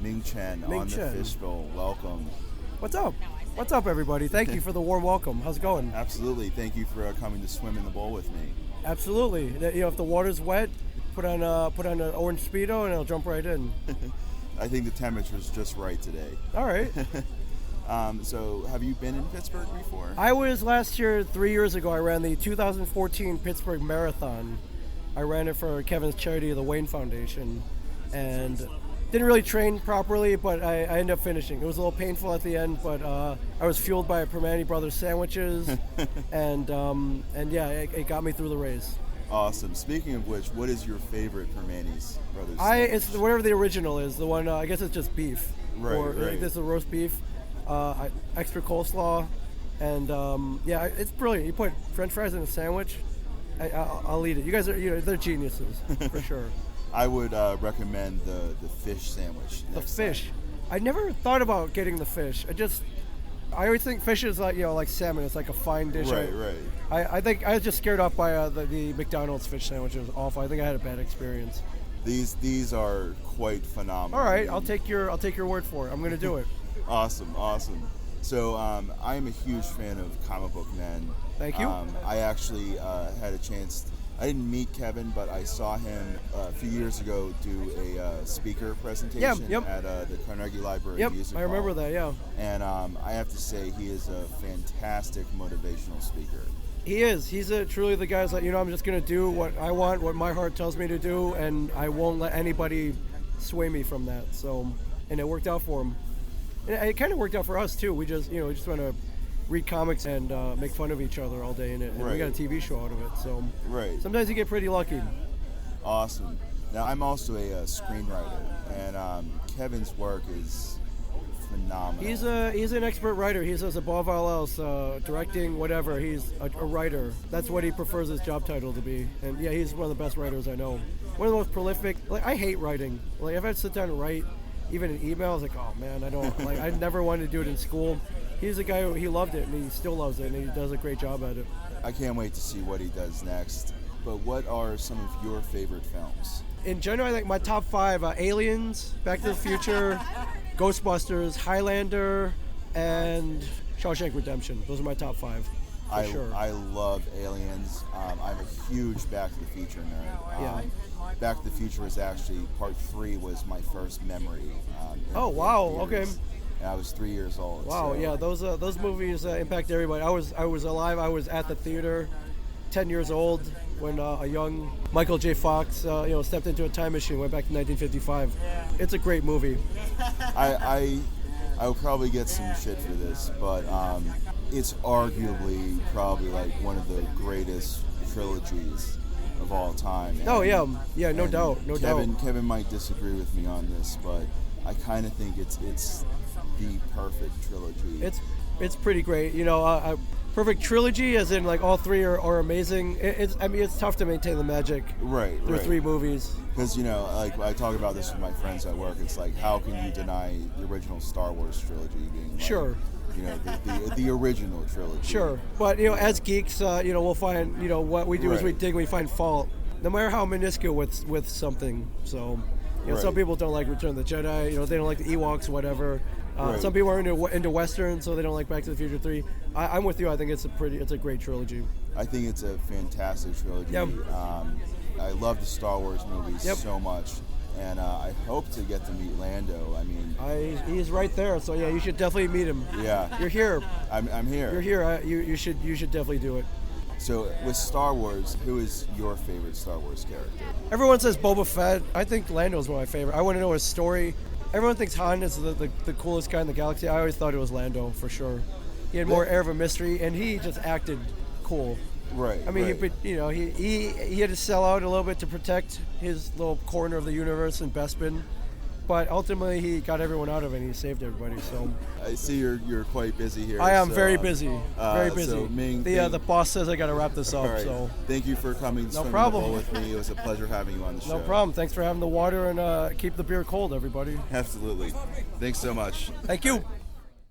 Ming Chen Ming on Chen. the Fisch Bowl. Welcome. What's up? What's up, everybody? Thank you for the warm welcome. How's it going? Absolutely. Thank you for coming to swim in the bowl with me. Absolutely. If the water's wet, put on an orange Speedo and it'll jump right in. I think the temperature's just right today. All right. So have you been in Pittsburgh before? I was last year, 3 years ago, I ran the 2014 Pittsburgh Marathon. I ran it for Kevin's charity, the Wayne Foundation, and didn't really train properly, but I ended up finishing. It was a little painful at the end, but I was fueled by Permane Brothers sandwiches, and yeah, it got me through the race. Awesome. Speaking of which, what is your favorite Permane's Brothers? It's whatever the original is. The one I guess it's just beef. Right, or right. This is a roast beef, extra coleslaw, and yeah, it's brilliant. You put French fries in a sandwich, I'll eat it. You guys are they're geniuses for sure. I would recommend the fish sandwich. The fish. I never thought about getting the fish. I always think fish is like salmon. It's like a fine dish. Right. I think I was just scared off by the McDonald's fish sandwich. It was awful. I think I had a bad experience. These are quite phenomenal. All right, I'll take your word for it. I'm going to do it. Awesome. So I am a huge fan of Comicbook Men. Thank you. I actually had a chance. I didn't meet Kevin, but I saw him a few years ago do a speaker presentation at the Carnegie Library Music I remember Hall. that, yeah. And I have to say, he is a fantastic motivational speaker. He is. He's truly the guy's like, I'm just going to do what I want, what my heart tells me to do, and I won't let anybody sway me from that. So, and it worked out for him. And it kind of worked out for us, too. We just want to read comics and make fun of each other all day in it. And we got a TV show out of it. So sometimes you get pretty lucky. Awesome. Now, I'm also a screenwriter, and Kevin's work is phenomenal. He's an expert writer. He says above all else, directing, whatever, he's a writer. That's what he prefers his job title to be. And yeah, he's one of the best writers I know. One of the most prolific. Like, I hate writing. Like, if I had to sit down and write, even an email, I was like, oh man, I never wanted to do it in school. He's a guy he loved it, and he still loves it, and he does a great job at it. I can't wait to see what he does next. But what are some of your favorite films? In general, I think my top 5, Aliens, Back to the Future, Ghostbusters, Highlander, and Shawshank Redemption. Those are my top 5, for sure. I love Aliens. I'm a huge Back to the Future nerd. Back to the Future was actually, part 3 was my first memory. Oh, wow, okay. And I was 3 years old. Wow, yeah, those movies impact everybody. I was alive. I was at the theater, 10 years old, when a young Michael J. Fox, stepped into a time machine, went back to 1955. It's a great movie. I will probably get some shit for this, but it's arguably probably like one of the greatest trilogies of all time. Oh yeah, no doubt. Kevin might disagree with me on this, but I kind of think it's the perfect trilogy. It's pretty great. A perfect trilogy, as in like all 3 are amazing. It's tough to maintain the magic through 3 movies. Because like I talk about this with my friends at work. It's like, how can you deny the original Star Wars trilogy being like, sure. The original trilogy. Sure, but as geeks, we'll find what we do is we dig, we find fault, no matter how minuscule with something. So, some people don't like Return of the Jedi. They don't like the Ewoks, whatever. Some people are into Western, so they don't like Back to the Future 3. I'm with you. I think it's a great trilogy. I think it's a fantastic trilogy. Yep. I love the Star Wars movies so much. And I hope to get to meet Lando. He's right there. So yeah, you should definitely meet him. Yeah, you're here. I'm here. You're here. You should definitely do it. So with Star Wars, who is your favorite Star Wars character? Everyone says Boba Fett. I think Lando's one of my favorite. I want to know his story. Everyone thinks Han is the coolest guy in the galaxy. I always thought it was Lando for sure. He had more air of a mystery, and he just acted cool. Right. He had to sell out a little bit to protect his little corner of the universe in Bespin, but ultimately he got everyone out of it and he saved everybody. So I see you're quite busy here. I am very busy. Very busy. So Ming, the boss says I got to wrap this up. Right. So thank you for coming. No problem. With me. It was a pleasure having you on the show. No problem. Thanks for having the water and keep the beer cold, everybody. Absolutely. Thanks so much. Thank you.